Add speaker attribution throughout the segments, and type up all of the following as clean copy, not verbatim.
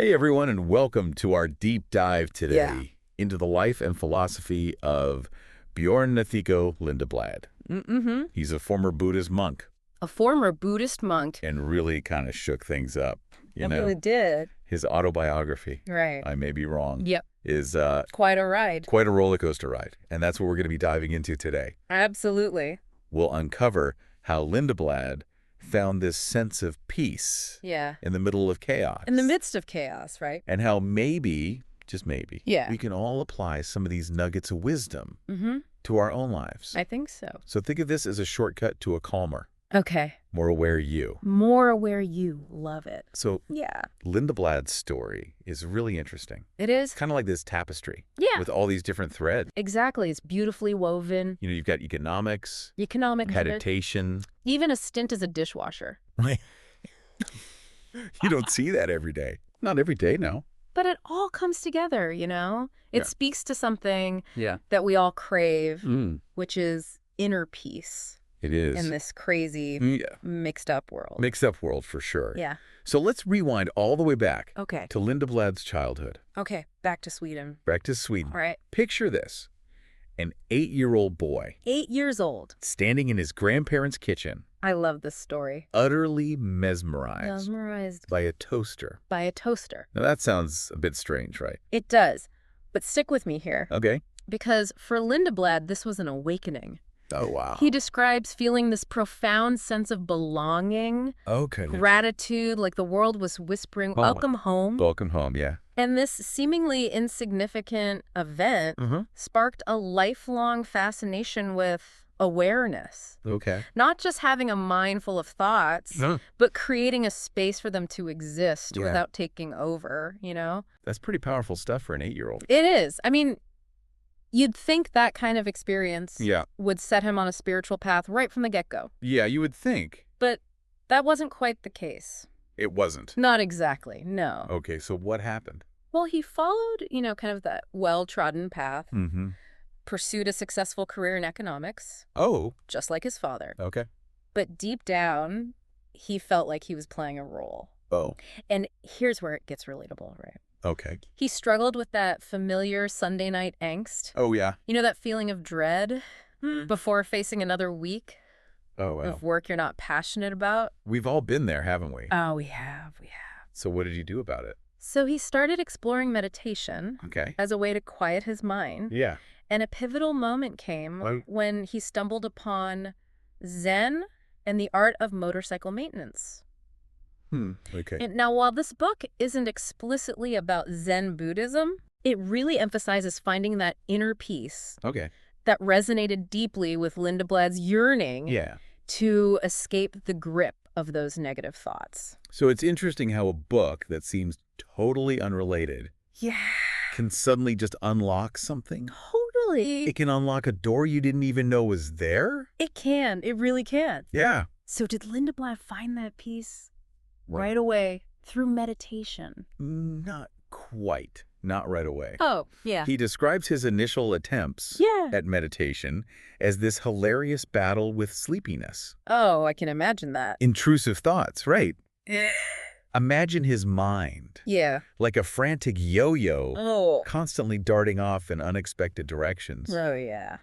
Speaker 1: Hey everyone, and welcome to our deep dive today into the life and philosophy of Bjorn Nathiko Lindeblad. He's a former Buddhist monk.
Speaker 2: A former Buddhist monk.
Speaker 1: And really kind of shook things up. You know,
Speaker 2: really did.
Speaker 1: His autobiography,
Speaker 2: Right.
Speaker 1: I may be wrong,
Speaker 2: Yep.
Speaker 1: is
Speaker 2: Quite a ride.
Speaker 1: quite a roller coaster ride. And that's what we're going to be diving into today.
Speaker 2: Absolutely.
Speaker 1: We'll uncover how Lindeblad found this sense of peace
Speaker 2: Yeah.
Speaker 1: in the middle of chaos.
Speaker 2: In the midst of chaos, right?
Speaker 1: And how maybe, just maybe,
Speaker 2: Yeah.
Speaker 1: we can all apply some of these nuggets of wisdom to our own lives.
Speaker 2: I think so.
Speaker 1: So think of this as a shortcut to a calmer,
Speaker 2: Okay.
Speaker 1: more aware you.
Speaker 2: More aware you. Love it.
Speaker 1: So
Speaker 2: Yeah.
Speaker 1: Lindeblad's story is really interesting.
Speaker 2: It is.
Speaker 1: Kind of like this tapestry
Speaker 2: Yeah.
Speaker 1: with all these different threads.
Speaker 2: Exactly. It's beautifully woven.
Speaker 1: You know, you've got economics,
Speaker 2: Economic.
Speaker 1: meditation.
Speaker 2: Even a stint as a dishwasher.
Speaker 1: Right. You don't see that every day. Not every day, no.
Speaker 2: But it all comes together, you know? It
Speaker 1: Yeah.
Speaker 2: speaks to something
Speaker 1: Yeah.
Speaker 2: that we all crave,
Speaker 1: Mm.
Speaker 2: which is inner peace
Speaker 1: It is.
Speaker 2: in this crazy,
Speaker 1: Yeah.
Speaker 2: mixed up world.
Speaker 1: Mixed up world for sure.
Speaker 2: Yeah.
Speaker 1: So let's rewind all the way back
Speaker 2: Okay.
Speaker 1: to Lindeblad's childhood.
Speaker 2: Okay. Back to Sweden.
Speaker 1: Back to Sweden.
Speaker 2: All right.
Speaker 1: Picture this. An 8-year-old boy
Speaker 2: 8 years old.
Speaker 1: standing in his grandparents' kitchen,
Speaker 2: I love this story.
Speaker 1: utterly mesmerized
Speaker 2: Mesmerized
Speaker 1: by a toaster.
Speaker 2: by a toaster.
Speaker 1: Now that sounds a bit strange, right?
Speaker 2: It does. But stick with me here.
Speaker 1: Okay.
Speaker 2: Because for Lindeblad, this was an awakening.
Speaker 1: Oh, wow.
Speaker 2: He describes feeling this profound sense of belonging,
Speaker 1: Okay.
Speaker 2: gratitude, like the world was whispering, welcome home.
Speaker 1: Welcome home, yeah.
Speaker 2: And this seemingly insignificant event sparked a lifelong fascination with awareness.
Speaker 1: Okay.
Speaker 2: Not just having a mind full of thoughts, but creating a space for them to exist
Speaker 1: Yeah.
Speaker 2: without taking over, you know?
Speaker 1: That's pretty powerful stuff for an 8-year-old.
Speaker 2: It is. I mean, you'd think that kind of experience
Speaker 1: Yeah.
Speaker 2: would set him on a spiritual path right from the get-go.
Speaker 1: Yeah, you would think.
Speaker 2: But that wasn't quite the case.
Speaker 1: It wasn't.
Speaker 2: Not exactly, no.
Speaker 1: Okay, so what happened?
Speaker 2: Well, he followed, you know, kind of that well-trodden path,
Speaker 1: Mm-hmm.
Speaker 2: pursued a successful career in economics,
Speaker 1: Oh,
Speaker 2: just like his father.
Speaker 1: okay.
Speaker 2: But deep down, he felt like he was playing a role.
Speaker 1: Oh,
Speaker 2: And here's where it gets relatable, right?
Speaker 1: okay.
Speaker 2: He struggled with that familiar Sunday night angst.
Speaker 1: Oh, yeah.
Speaker 2: You know, that feeling of dread before facing another week
Speaker 1: Oh, wow.
Speaker 2: of work you're not passionate about?
Speaker 1: We've all been there, haven't we?
Speaker 2: Oh, we have.
Speaker 1: So what did you do about it?
Speaker 2: So he started exploring meditation
Speaker 1: Okay.
Speaker 2: as a way to quiet his mind.
Speaker 1: Yeah.
Speaker 2: And a pivotal moment came
Speaker 1: Oh.
Speaker 2: when he stumbled upon Zen and the art of motorcycle maintenance.
Speaker 1: Okay.
Speaker 2: And now, while this book isn't explicitly about Zen Buddhism, it really emphasizes finding that inner peace
Speaker 1: Okay.
Speaker 2: that resonated deeply with Lindeblad's yearning
Speaker 1: Yeah.
Speaker 2: to escape the grip of those negative thoughts.
Speaker 1: So it's interesting how a book that seems totally unrelated
Speaker 2: Yeah,
Speaker 1: can suddenly just unlock something.
Speaker 2: totally.
Speaker 1: It can unlock a door you didn't even know was there?
Speaker 2: It can. It really can.
Speaker 1: Yeah.
Speaker 2: So did Lindeblad find that peace right away through meditation?
Speaker 1: Not quite. Not right away.
Speaker 2: Oh, yeah.
Speaker 1: He describes his initial attempts at meditation as this hilarious battle with sleepiness.
Speaker 2: Oh, I can imagine that.
Speaker 1: Intrusive thoughts, right? Imagine his mind,
Speaker 2: Yeah.
Speaker 1: like a frantic yo-yo,
Speaker 2: Oh.
Speaker 1: constantly darting off in unexpected directions.
Speaker 2: Oh, yeah.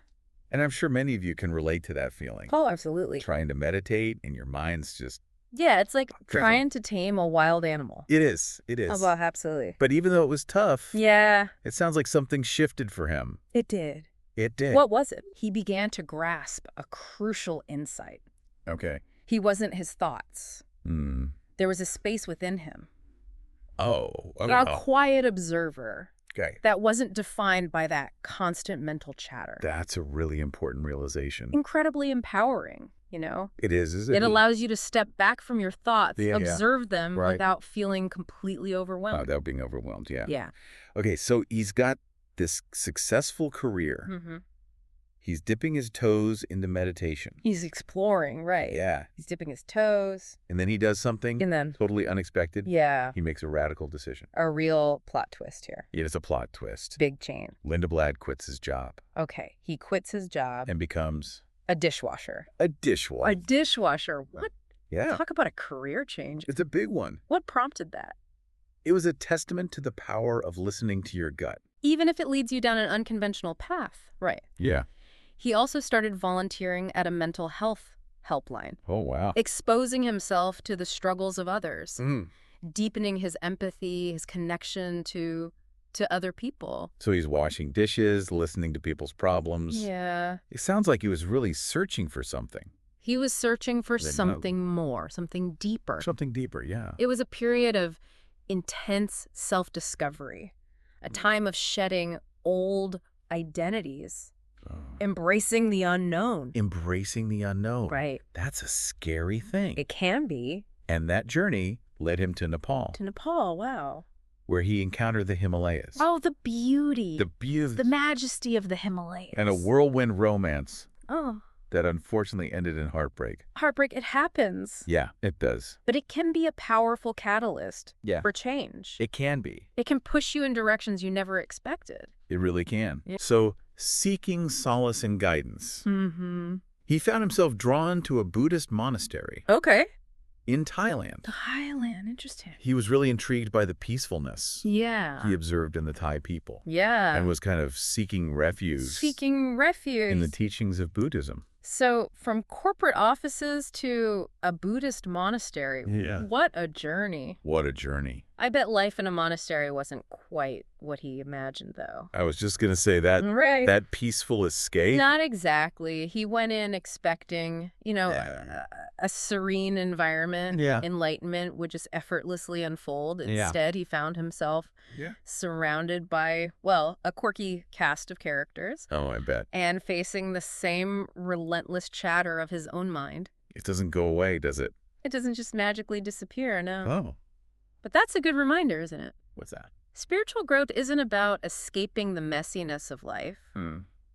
Speaker 1: And I'm sure many of you can relate to that feeling.
Speaker 2: Oh, absolutely.
Speaker 1: Trying to meditate and your mind's just...
Speaker 2: Yeah, it's like
Speaker 1: Driven.
Speaker 2: trying to tame a wild animal.
Speaker 1: It is. It is.
Speaker 2: Oh, well, absolutely.
Speaker 1: But even though it was tough,
Speaker 2: Yeah,
Speaker 1: it sounds like something shifted for him.
Speaker 2: it did.
Speaker 1: It did.
Speaker 2: What was it? He began to grasp a crucial insight.
Speaker 1: Okay.
Speaker 2: He wasn't his thoughts.
Speaker 1: Hmm.
Speaker 2: There was a space within him.
Speaker 1: Oh.
Speaker 2: A quiet observer
Speaker 1: Okay.
Speaker 2: that wasn't defined by that constant mental chatter.
Speaker 1: That's a really important realization.
Speaker 2: Incredibly empowering, you know?
Speaker 1: It is, isn't
Speaker 2: It allows you to step back from your thoughts,
Speaker 1: Yeah.
Speaker 2: observe them
Speaker 1: Right.
Speaker 2: without feeling completely overwhelmed.
Speaker 1: Without being overwhelmed, yeah.
Speaker 2: Yeah.
Speaker 1: Okay, so he's got this successful career.
Speaker 2: Mm-hmm.
Speaker 1: He's dipping his toes into meditation.
Speaker 2: He's exploring, right?
Speaker 1: Yeah.
Speaker 2: He's dipping his toes.
Speaker 1: And then he does something
Speaker 2: And then,
Speaker 1: totally unexpected.
Speaker 2: yeah,
Speaker 1: He makes a radical decision.
Speaker 2: a real plot twist here.
Speaker 1: It is a plot twist.
Speaker 2: Big chain.
Speaker 1: Lindeblad quits his job
Speaker 2: Okay, he quits his job.
Speaker 1: and becomes
Speaker 2: A dishwasher.
Speaker 1: a dishwasher.
Speaker 2: A dishwasher. What?
Speaker 1: Yeah.
Speaker 2: Talk about a career change.
Speaker 1: It's a big one.
Speaker 2: What prompted that?
Speaker 1: It was a testament to the power of listening to your gut.
Speaker 2: Even if it leads you down an unconventional path. Right.
Speaker 1: Yeah.
Speaker 2: He also started volunteering at a mental health helpline.
Speaker 1: Oh, wow.
Speaker 2: Exposing himself to the struggles of others. Deepening his empathy, his connection to other people.
Speaker 1: So he's washing dishes, listening to people's problems.
Speaker 2: Yeah.
Speaker 1: It sounds like he was really searching for something.
Speaker 2: He was searching for something more, something deeper.
Speaker 1: Something deeper, yeah.
Speaker 2: It was a period of intense self-discovery, a time of shedding old identities, embracing the unknown.
Speaker 1: Embracing the unknown.
Speaker 2: Right.
Speaker 1: That's a scary thing.
Speaker 2: It can be.
Speaker 1: And that journey led him to Nepal.
Speaker 2: To Nepal, wow.
Speaker 1: Where he encountered the Himalayas.
Speaker 2: Oh, the beauty.
Speaker 1: The beauty.
Speaker 2: The majesty of the Himalayas.
Speaker 1: And a whirlwind romance.
Speaker 2: Oh.
Speaker 1: That unfortunately ended in heartbreak.
Speaker 2: Heartbreak, it happens.
Speaker 1: Yeah, it does.
Speaker 2: But it can be a powerful catalyst for change.
Speaker 1: It can be.
Speaker 2: It can push you in directions you never expected.
Speaker 1: It really can.
Speaker 2: Yeah.
Speaker 1: So, seeking solace and guidance. He found himself drawn to a Buddhist monastery.
Speaker 2: Okay.
Speaker 1: In Thailand.
Speaker 2: Thailand, interesting.
Speaker 1: He was really intrigued by the peacefulness he observed in the Thai people.
Speaker 2: Yeah.
Speaker 1: And was kind of seeking refuge.
Speaker 2: Seeking refuge.
Speaker 1: In the teachings of Buddhism.
Speaker 2: So from corporate offices to a Buddhist monastery.
Speaker 1: Yeah.
Speaker 2: What a journey.
Speaker 1: What a journey.
Speaker 2: I bet life in a monastery wasn't quite what he imagined, though.
Speaker 1: I was just going to say that that peaceful escape.
Speaker 2: Not exactly. He went in expecting, a serene environment. Enlightenment would just effortlessly unfold. Instead, he found himself surrounded by, a quirky cast of characters.
Speaker 1: Oh, I bet.
Speaker 2: And facing the same relentless chatter of his own mind.
Speaker 1: It doesn't go away, does it?
Speaker 2: It doesn't just magically disappear, no.
Speaker 1: Oh.
Speaker 2: But that's a good reminder, isn't it?
Speaker 1: What's that?
Speaker 2: Spiritual growth isn't about escaping the messiness of life.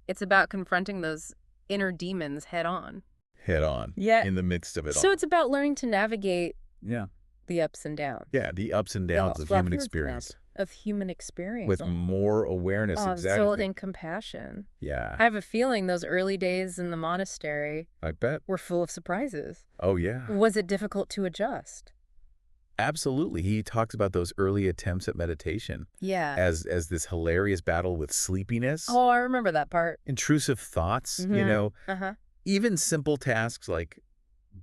Speaker 2: It's about confronting those inner demons head on.
Speaker 1: Head on.
Speaker 2: Yeah.
Speaker 1: In the midst of it all.
Speaker 2: So it's about learning to navigate the ups and downs.
Speaker 1: Yeah, the ups and downs of human experience.
Speaker 2: Of human experience.
Speaker 1: With more awareness, exactly.
Speaker 2: And compassion.
Speaker 1: Yeah.
Speaker 2: I have a feeling those early days in the monastery
Speaker 1: I bet.
Speaker 2: were full of surprises.
Speaker 1: Oh, yeah.
Speaker 2: Was it difficult to adjust?
Speaker 1: Absolutely. He talks about those early attempts at meditation.
Speaker 2: Yeah.
Speaker 1: As this hilarious battle with sleepiness.
Speaker 2: Oh, I remember that part.
Speaker 1: Intrusive thoughts, Even simple tasks like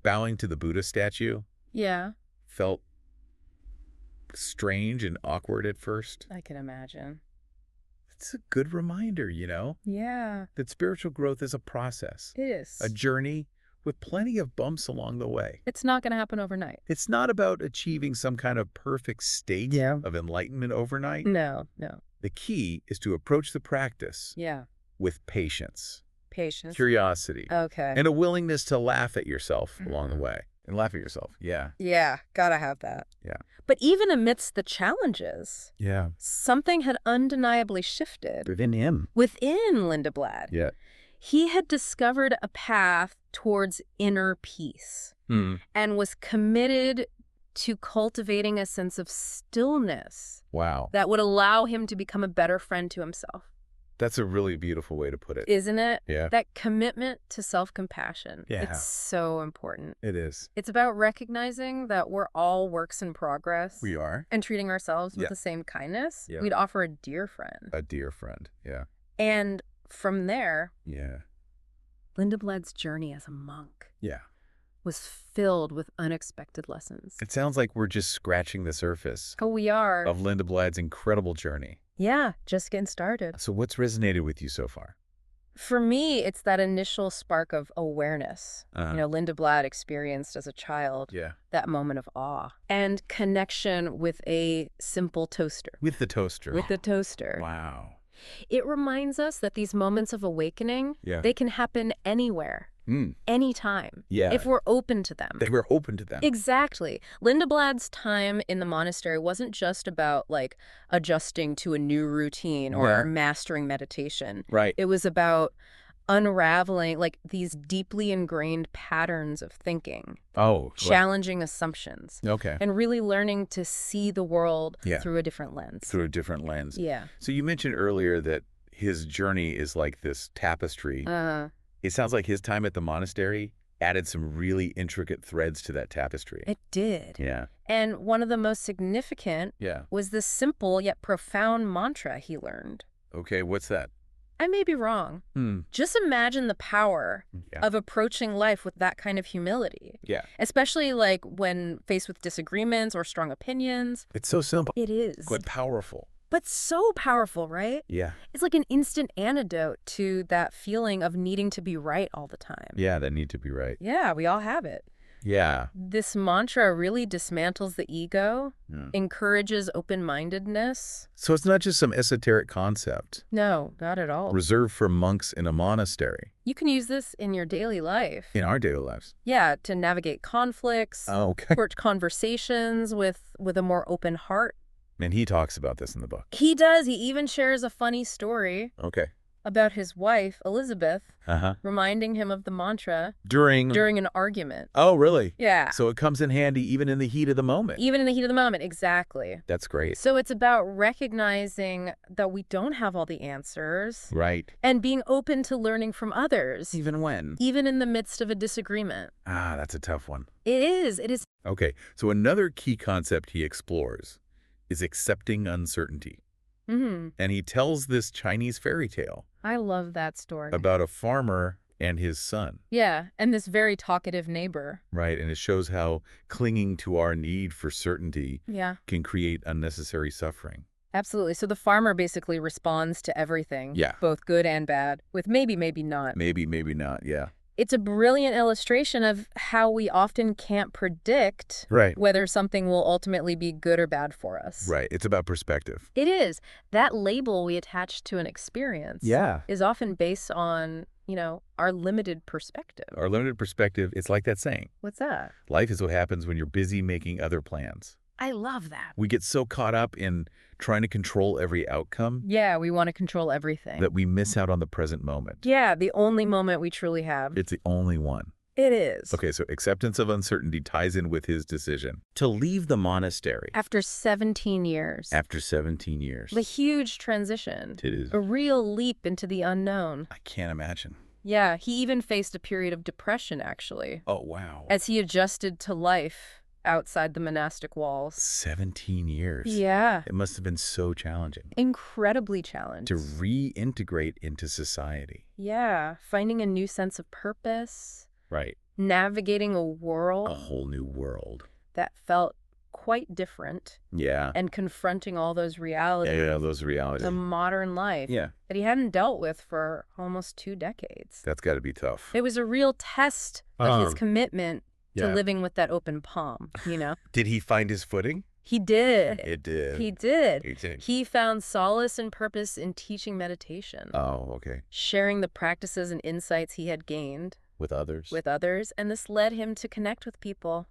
Speaker 1: bowing to the Buddha statue.
Speaker 2: Yeah.
Speaker 1: Felt strange and awkward at first.
Speaker 2: I can imagine.
Speaker 1: It's a good reminder,
Speaker 2: Yeah.
Speaker 1: that spiritual growth is a process.
Speaker 2: It is.
Speaker 1: A journey with plenty of bumps along the way.
Speaker 2: It's not going to happen overnight.
Speaker 1: It's not about achieving some kind of perfect state of enlightenment overnight.
Speaker 2: No.
Speaker 1: The key is to approach the practice with patience.
Speaker 2: Patience.
Speaker 1: Curiosity.
Speaker 2: Okay.
Speaker 1: And a willingness to laugh at yourself along the way. And laugh at yourself. Yeah.
Speaker 2: Yeah. Gotta have that.
Speaker 1: Yeah.
Speaker 2: But even amidst the challenges,
Speaker 1: Yeah.
Speaker 2: something had undeniably shifted.
Speaker 1: Within him.
Speaker 2: Within Lindblad.
Speaker 1: Yeah.
Speaker 2: He had discovered a path towards inner peace and was committed to cultivating a sense of stillness.
Speaker 1: Wow.
Speaker 2: That would allow him to become a better friend to himself.
Speaker 1: That's a really beautiful way to put it.
Speaker 2: Isn't it?
Speaker 1: Yeah.
Speaker 2: That commitment to self-compassion.
Speaker 1: Yeah.
Speaker 2: It's so important.
Speaker 1: It is.
Speaker 2: It's about recognizing that we're all works in progress.
Speaker 1: We are.
Speaker 2: And treating ourselves with the same kindness.
Speaker 1: Yeah.
Speaker 2: We'd offer a dear friend.
Speaker 1: A dear friend. Yeah.
Speaker 2: And from there,
Speaker 1: Lindblad's
Speaker 2: journey as a monk
Speaker 1: was
Speaker 2: filled with unexpected lessons.
Speaker 1: It sounds like we're just scratching the surface.
Speaker 2: Oh, we are.
Speaker 1: Of Lindblad's incredible journey.
Speaker 2: Yeah, just getting started.
Speaker 1: So what's resonated with you so far?
Speaker 2: For me, it's that initial spark of awareness. Lindblad experienced as a child that moment of awe and connection with a simple toaster.
Speaker 1: With the toaster.
Speaker 2: With the toaster.
Speaker 1: Wow.
Speaker 2: It reminds us that these moments of awakening, they can happen anywhere. Anytime.
Speaker 1: Yeah.
Speaker 2: If we're open to them.
Speaker 1: They were open to them.
Speaker 2: Exactly. Lindblad's time in the monastery wasn't just about adjusting to a new routine or mastering meditation.
Speaker 1: Right.
Speaker 2: It was about unraveling these deeply ingrained patterns of thinking.
Speaker 1: Oh.
Speaker 2: Challenging assumptions.
Speaker 1: Okay.
Speaker 2: And really learning to see the world through a different lens.
Speaker 1: Through a different lens.
Speaker 2: Yeah.
Speaker 1: So you mentioned earlier that his journey is like this tapestry. It sounds like his time at the monastery added some really intricate threads to that tapestry.
Speaker 2: It did.
Speaker 1: Yeah.
Speaker 2: And one of the most significant was this simple yet profound mantra he learned.
Speaker 1: Okay, what's that?
Speaker 2: I may be wrong. Just imagine the power of approaching life with that kind of humility.
Speaker 1: Yeah.
Speaker 2: Especially like when faced with disagreements or strong opinions.
Speaker 1: It's so simple.
Speaker 2: It is.
Speaker 1: But powerful.
Speaker 2: But so powerful, right?
Speaker 1: Yeah.
Speaker 2: It's like an instant antidote to that feeling of needing to be right all the time.
Speaker 1: Yeah, that need to be right.
Speaker 2: Yeah, we all have it.
Speaker 1: Yeah.
Speaker 2: This mantra really dismantles the ego, encourages open-mindedness.
Speaker 1: So it's not just some esoteric concept.
Speaker 2: No, not at all.
Speaker 1: Reserved for monks in a monastery.
Speaker 2: You can use this in your daily life.
Speaker 1: In our daily lives.
Speaker 2: Yeah, to navigate conflicts, approach conversations with a more open heart.
Speaker 1: And he talks about this in the book.
Speaker 2: He does. He even shares a funny story.
Speaker 1: Okay.
Speaker 2: About his wife, Elizabeth, reminding him of the mantra
Speaker 1: during
Speaker 2: an argument.
Speaker 1: Oh, really?
Speaker 2: Yeah.
Speaker 1: So it comes in handy even in the heat of the moment.
Speaker 2: Even in the heat of the moment, exactly.
Speaker 1: That's great.
Speaker 2: So it's about recognizing that we don't have all the answers.
Speaker 1: Right.
Speaker 2: And being open to learning from others.
Speaker 1: Even when?
Speaker 2: Even in the midst of a disagreement.
Speaker 1: Ah, that's a tough one.
Speaker 2: It is. It is.
Speaker 1: Okay, so another key concept he explores is accepting uncertainty. And he tells this Chinese fairy tale.
Speaker 2: I love that story.
Speaker 1: About a farmer and his son.
Speaker 2: Yeah, and this very talkative neighbor.
Speaker 1: Right, and it shows how clinging to our need for certainty can create unnecessary suffering.
Speaker 2: Absolutely. So the farmer basically responds to everything, both good and bad, with maybe, maybe not.
Speaker 1: Maybe, maybe not, yeah.
Speaker 2: It's a brilliant illustration of how we often can't predict whether something will ultimately be good or bad for us.
Speaker 1: Right. It's about perspective.
Speaker 2: It is. That label we attach to an experience is often based on, our limited perspective.
Speaker 1: Our limited perspective, it's like that saying.
Speaker 2: What's that?
Speaker 1: Life is what happens when you're busy making other plans.
Speaker 2: I love that.
Speaker 1: We get so caught up in trying to control every outcome.
Speaker 2: Yeah, we want to control everything.
Speaker 1: That we miss out on the present moment.
Speaker 2: Yeah, the only moment we truly have.
Speaker 1: It's the only one.
Speaker 2: It is.
Speaker 1: Okay, so acceptance of uncertainty ties in with his decision to leave the monastery.
Speaker 2: After 17 years.
Speaker 1: After 17 years.
Speaker 2: A huge transition.
Speaker 1: It is.
Speaker 2: A real leap into the unknown.
Speaker 1: I can't imagine.
Speaker 2: Yeah, he even faced a period of depression, actually.
Speaker 1: Oh, wow.
Speaker 2: As he adjusted to life outside the monastic walls.
Speaker 1: 17 years.
Speaker 2: Yeah.
Speaker 1: It must have been so challenging.
Speaker 2: Incredibly challenging.
Speaker 1: To reintegrate into society.
Speaker 2: Yeah. Finding a new sense of purpose.
Speaker 1: Right.
Speaker 2: Navigating a world.
Speaker 1: A whole new world.
Speaker 2: That felt quite different.
Speaker 1: Yeah.
Speaker 2: And confronting all those realities.
Speaker 1: Yeah, those realities.
Speaker 2: The modern life.
Speaker 1: Yeah.
Speaker 2: That he hadn't dealt with for almost 2 decades.
Speaker 1: That's got to be tough.
Speaker 2: It was a real test of his commitment to living with that open palm,
Speaker 1: Did he find his footing?
Speaker 2: He did.
Speaker 1: It did.
Speaker 2: He did.
Speaker 1: He did.
Speaker 2: He found solace and purpose in teaching meditation.
Speaker 1: Oh, okay.
Speaker 2: Sharing the practices and insights he had gained.
Speaker 1: With others.
Speaker 2: With others. And this led him to connect with people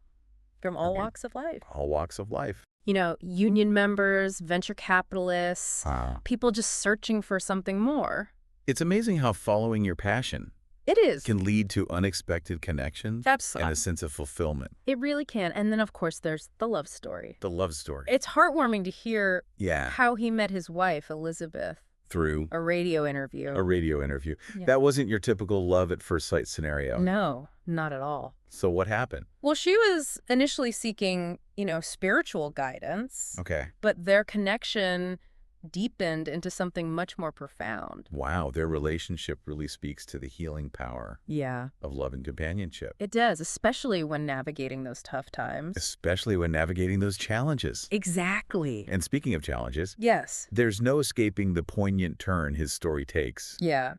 Speaker 2: from all walks of life.
Speaker 1: All walks of life.
Speaker 2: Union members, venture capitalists, people just searching for something more.
Speaker 1: It's amazing how following your passion
Speaker 2: It is.
Speaker 1: Can lead to unexpected connections.
Speaker 2: Absolutely.
Speaker 1: And a sense of fulfillment.
Speaker 2: It really can. And then, of course, there's the love story.
Speaker 1: The love story.
Speaker 2: It's heartwarming to hear
Speaker 1: Yeah.
Speaker 2: how he met his wife, Elizabeth.
Speaker 1: Through
Speaker 2: a radio interview.
Speaker 1: A radio interview.
Speaker 2: Yeah.
Speaker 1: That wasn't your typical love at first sight scenario.
Speaker 2: No, not at all.
Speaker 1: So what happened?
Speaker 2: Well, she was initially seeking, spiritual guidance.
Speaker 1: Okay.
Speaker 2: But their connection deepened into something much more profound.
Speaker 1: Wow, their relationship really speaks to the healing power of love and companionship.
Speaker 2: It does, especially when navigating those tough times.
Speaker 1: Especially when navigating those challenges.
Speaker 2: Exactly.
Speaker 1: And speaking of challenges,
Speaker 2: yes,
Speaker 1: there's no escaping the poignant turn his story takes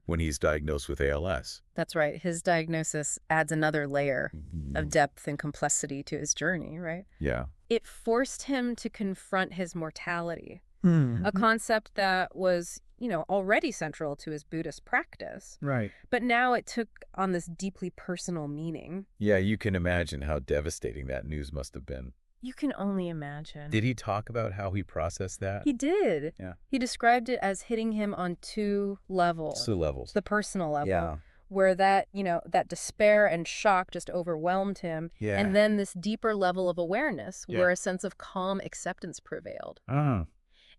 Speaker 1: when he's diagnosed with ALS.
Speaker 2: That's right. His diagnosis adds another layer of depth and complexity to his journey, right?
Speaker 1: Yeah.
Speaker 2: It forced him to confront his mortality. A concept that was, already central to his Buddhist practice.
Speaker 1: Right.
Speaker 2: But now it took on this deeply personal meaning.
Speaker 1: Yeah, you can imagine how devastating that news must have been.
Speaker 2: You can only imagine.
Speaker 1: Did he talk about how he processed that?
Speaker 2: He did.
Speaker 1: Yeah.
Speaker 2: He described it as hitting him on 2 levels.
Speaker 1: 2 levels.
Speaker 2: The personal level.
Speaker 1: Yeah.
Speaker 2: Where that, that despair and shock just overwhelmed him.
Speaker 1: Yeah.
Speaker 2: And then this deeper level of awareness where a sense of calm acceptance prevailed.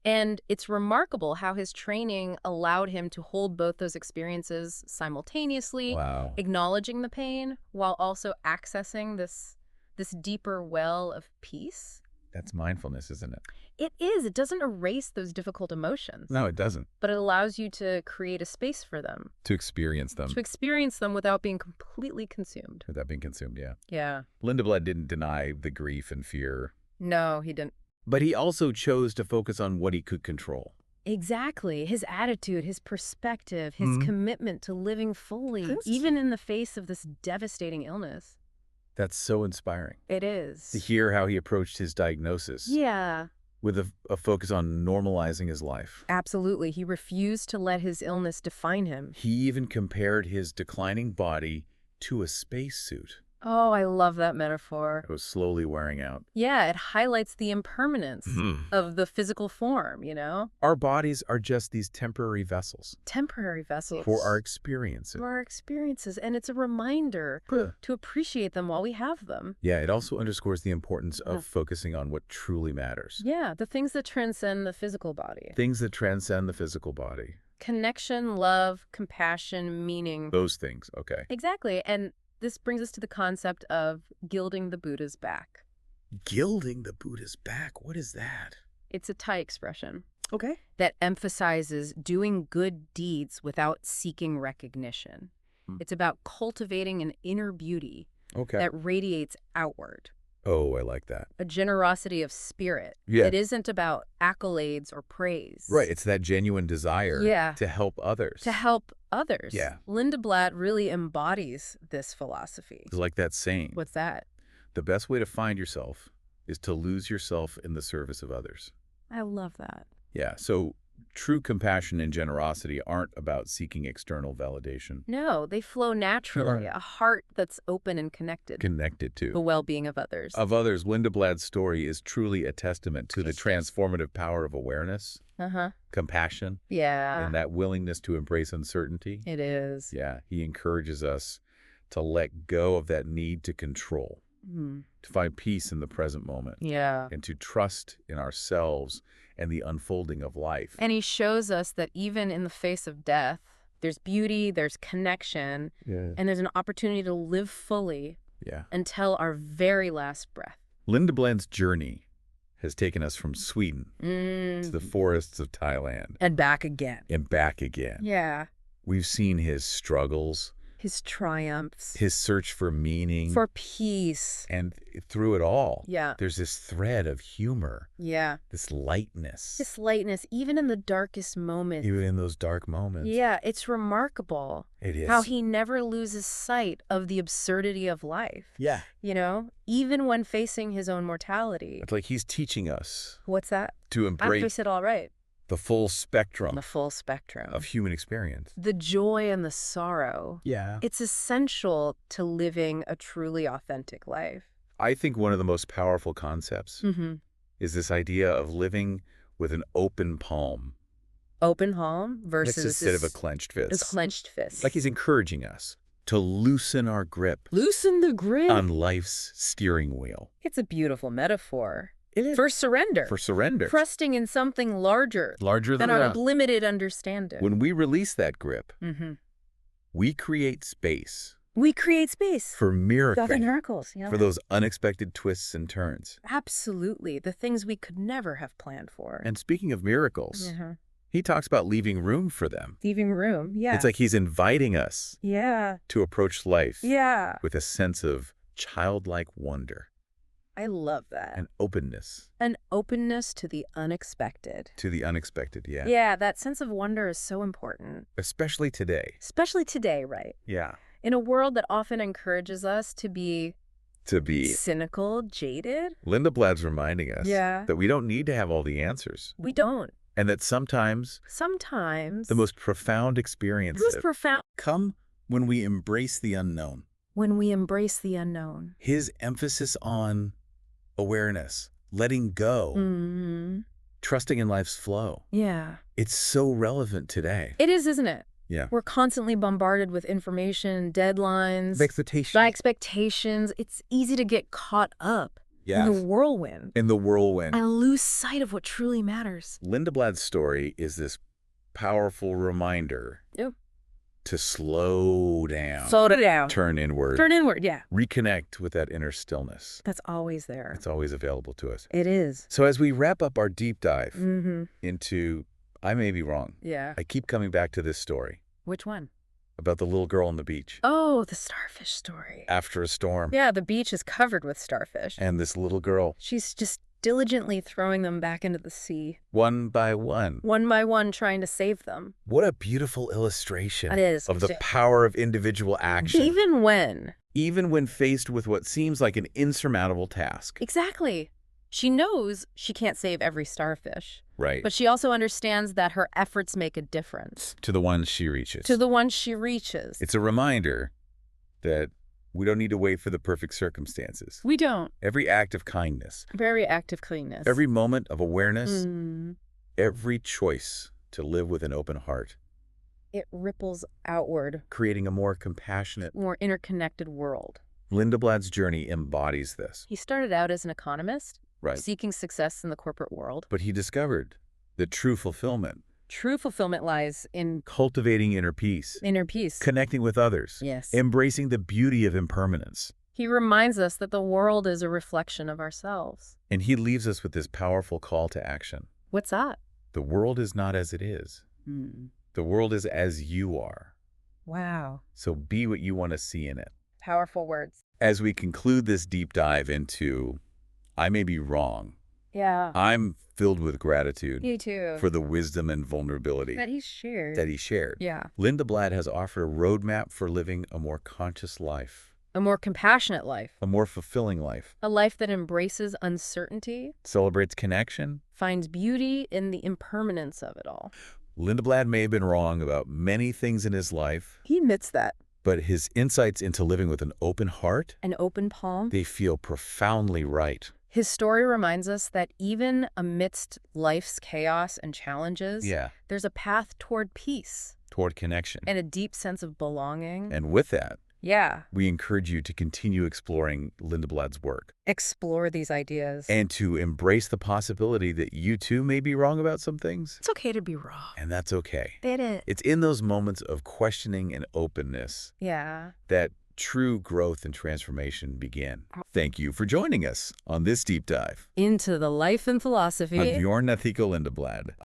Speaker 2: And it's remarkable how his training allowed him to hold both those experiences simultaneously, acknowledging the pain while also accessing this deeper well of peace.
Speaker 1: That's mindfulness, isn't it?
Speaker 2: It is. It doesn't erase those difficult emotions.
Speaker 1: No, it doesn't.
Speaker 2: But it allows you to create a space for them.
Speaker 1: To experience them.
Speaker 2: To experience them without being completely consumed.
Speaker 1: Without being consumed, yeah.
Speaker 2: Yeah.
Speaker 1: Lindblad didn't deny the grief and fear.
Speaker 2: No, he didn't.
Speaker 1: But he also chose to focus on what he could control.
Speaker 2: Exactly. His attitude, his perspective, his commitment to living fully, even in the face of this devastating illness.
Speaker 1: That's so inspiring.
Speaker 2: It is.
Speaker 1: To hear how he approached his diagnosis.
Speaker 2: Yeah.
Speaker 1: With a focus on normalizing his life.
Speaker 2: Absolutely. He refused to let his illness define him.
Speaker 1: He even compared his declining body to a spacesuit.
Speaker 2: Oh, I love that metaphor.
Speaker 1: It was slowly wearing out.
Speaker 2: Yeah, it highlights the impermanence of the physical form, you know?
Speaker 1: Our bodies are just these temporary vessels.
Speaker 2: Temporary vessels.
Speaker 1: For our experiences.
Speaker 2: For our experiences. And it's a reminder to appreciate them while we have them.
Speaker 1: Yeah, it also underscores the importance of focusing on what truly matters.
Speaker 2: Yeah, the things that transcend the physical body.
Speaker 1: Things that transcend the physical body.
Speaker 2: Connection, love, compassion, meaning.
Speaker 1: Those things, okay.
Speaker 2: Exactly. And this brings us to the concept of gilding the Buddha's back.
Speaker 1: Gilding the Buddha's back? What is that?
Speaker 2: It's a Thai expression.
Speaker 1: Okay.
Speaker 2: That emphasizes doing good deeds without seeking recognition. It's about cultivating an inner beauty that radiates outward.
Speaker 1: Oh, I like that.
Speaker 2: A generosity of spirit.
Speaker 1: Yeah.
Speaker 2: It isn't about accolades or praise.
Speaker 1: Right. It's that genuine desire to help others.
Speaker 2: To help others.
Speaker 1: Yeah.
Speaker 2: Lindblad really embodies this philosophy.
Speaker 1: It's like that saying.
Speaker 2: What's that?
Speaker 1: The best way to find yourself is to lose yourself in the service of others.
Speaker 2: I love that.
Speaker 1: Yeah. So true compassion and generosity aren't about seeking external validation.
Speaker 2: No, they flow naturally. A heart that's open and connected.
Speaker 1: Connected to
Speaker 2: the well-being of others.
Speaker 1: Lindblad's story is truly a testament to the transformative power of awareness, compassion, and that willingness to embrace uncertainty.
Speaker 2: It is.
Speaker 1: Yeah. He encourages us to let go of that need to control, to find peace in the present moment, and to trust in ourselves and the unfolding of life.
Speaker 2: And he shows us that even in the face of death, there's beauty, there's connection, and there's an opportunity to live fully until our very last breath.
Speaker 1: Lindblad's journey has taken us from Sweden to the forests of Thailand.
Speaker 2: And back again.
Speaker 1: And back again.
Speaker 2: Yeah.
Speaker 1: We've seen his struggles.
Speaker 2: His triumphs.
Speaker 1: His search for meaning.
Speaker 2: For peace.
Speaker 1: And through it all,
Speaker 2: yeah,
Speaker 1: there's this thread of humor.
Speaker 2: Yeah.
Speaker 1: This lightness.
Speaker 2: This lightness, even in the darkest moments.
Speaker 1: Even in those dark moments.
Speaker 2: Yeah, it's remarkable.
Speaker 1: It is.
Speaker 2: How he never loses sight of the absurdity of life.
Speaker 1: Yeah.
Speaker 2: You know, even when facing his own mortality.
Speaker 1: It's like he's teaching us.
Speaker 2: What's that?
Speaker 1: To embrace.
Speaker 2: I said all right.
Speaker 1: The full spectrum.
Speaker 2: The full spectrum.
Speaker 1: Of human experience.
Speaker 2: The joy and the sorrow.
Speaker 1: Yeah.
Speaker 2: It's essential to living a truly authentic life.
Speaker 1: I think one of the most powerful concepts is this idea of living with an open palm.
Speaker 2: Open palm versus...
Speaker 1: instead of a clenched fist.
Speaker 2: A clenched fist.
Speaker 1: Like he's encouraging us to loosen our grip.
Speaker 2: Loosen the grip.
Speaker 1: On life's steering wheel.
Speaker 2: It's a beautiful metaphor.
Speaker 1: It is.
Speaker 2: For surrender.
Speaker 1: For surrender.
Speaker 2: Trusting in something larger.
Speaker 1: Larger than
Speaker 2: our limited understanding.
Speaker 1: When we release that grip, we create space.
Speaker 2: We create space.
Speaker 1: For miracles.
Speaker 2: For miracles, yeah.
Speaker 1: For those unexpected twists and turns.
Speaker 2: Absolutely. The things we could never have planned for.
Speaker 1: And speaking of miracles, he talks about leaving room for them.
Speaker 2: Leaving room, yeah.
Speaker 1: It's like he's inviting us to approach life with a sense of childlike wonder.
Speaker 2: I love that.
Speaker 1: An openness.
Speaker 2: An openness to the unexpected.
Speaker 1: To the unexpected, yeah.
Speaker 2: Yeah, that sense of wonder is so important.
Speaker 1: Especially today.
Speaker 2: Especially today, right?
Speaker 1: Yeah.
Speaker 2: In a world that often encourages us to be cynical, jaded.
Speaker 1: Lindblad's reminding us that we don't need to have all the answers.
Speaker 2: We don't.
Speaker 1: And that sometimes the most profound experiences come when we embrace the unknown.
Speaker 2: When we embrace the unknown.
Speaker 1: His emphasis on awareness, letting go, trusting in life's flow.
Speaker 2: Yeah.
Speaker 1: It's so relevant today.
Speaker 2: It is, isn't it?
Speaker 1: Yeah.
Speaker 2: We're constantly bombarded with information, deadlines,
Speaker 1: expectations.
Speaker 2: It's easy to get caught up
Speaker 1: Yes.
Speaker 2: In the whirlwind.
Speaker 1: In the whirlwind.
Speaker 2: And lose sight of what truly matters.
Speaker 1: Lindblad's story is this powerful reminder to slow down.
Speaker 2: Slow down.
Speaker 1: Turn inward.
Speaker 2: Turn inward, yeah.
Speaker 1: Reconnect with that inner stillness.
Speaker 2: That's always there.
Speaker 1: It's always available to us.
Speaker 2: It is.
Speaker 1: So as we wrap up our deep dive into I May Be Wrong, I keep coming back to this story.
Speaker 2: Which one?
Speaker 1: About the little girl on the beach.
Speaker 2: Oh, the starfish story.
Speaker 1: After a storm.
Speaker 2: Yeah, the beach is covered with starfish.
Speaker 1: And this little girl.
Speaker 2: She's just diligently throwing them back into the sea.
Speaker 1: One by one.
Speaker 2: One by one, trying to save them.
Speaker 1: What a beautiful illustration
Speaker 2: it is.
Speaker 1: Of the power of individual action.
Speaker 2: Even when
Speaker 1: faced with what seems like an insurmountable task.
Speaker 2: Exactly. She knows she can't save every starfish.
Speaker 1: Right.
Speaker 2: But she also understands that her efforts make a difference.
Speaker 1: To the ones she reaches.
Speaker 2: To the ones she reaches.
Speaker 1: It's a reminder that we don't need to wait for the perfect circumstances.
Speaker 2: We don't.
Speaker 1: Every act of kindness.
Speaker 2: Very act of kindness.
Speaker 1: Every moment of awareness. Every choice to live with an open heart.
Speaker 2: It ripples outward.
Speaker 1: Creating a more compassionate,
Speaker 2: more interconnected world.
Speaker 1: Lindblad's journey embodies this.
Speaker 2: He started out as an economist.
Speaker 1: Right.
Speaker 2: Seeking success in the corporate world.
Speaker 1: But he discovered that true fulfillment.
Speaker 2: True fulfillment lies in
Speaker 1: cultivating inner peace.
Speaker 2: Inner peace.
Speaker 1: Connecting with others.
Speaker 2: Yes.
Speaker 1: Embracing the beauty of impermanence.
Speaker 2: He reminds us that the world is a reflection of ourselves.
Speaker 1: And he leaves us with this powerful call to action.
Speaker 2: What's that?
Speaker 1: The world is not as it is. The world is as you are.
Speaker 2: Wow.
Speaker 1: So be what you want to see in it.
Speaker 2: Powerful words.
Speaker 1: As we conclude this deep dive into I May Be Wrong.
Speaker 2: Yeah.
Speaker 1: I'm filled with gratitude.
Speaker 2: Me too.
Speaker 1: For the wisdom and vulnerability.
Speaker 2: That he shared.
Speaker 1: Yeah. Lindblad has offered a roadmap for living a more conscious life.
Speaker 2: A more compassionate life.
Speaker 1: A more fulfilling life.
Speaker 2: A life that embraces uncertainty.
Speaker 1: Celebrates connection.
Speaker 2: Finds beauty in the impermanence of it all.
Speaker 1: Lindblad may have been wrong about many things in his life.
Speaker 2: He admits that.
Speaker 1: But his insights into living with an open heart.
Speaker 2: An open palm.
Speaker 1: They feel profoundly right.
Speaker 2: His story reminds us that even amidst life's chaos and challenges, there's a path toward peace.
Speaker 1: Toward connection.
Speaker 2: And a deep sense of belonging.
Speaker 1: And with that, we encourage you to continue exploring Lindblad's work.
Speaker 2: Explore these ideas.
Speaker 1: And to embrace the possibility that you too may be wrong about some things.
Speaker 2: It's okay to be wrong.
Speaker 1: And that's okay.
Speaker 2: It is.
Speaker 1: It's in those moments of questioning and openness that true growth and transformation begin. Thank you for joining us on this deep dive
Speaker 2: into the life and philosophy
Speaker 1: of Bjorn Lindblad.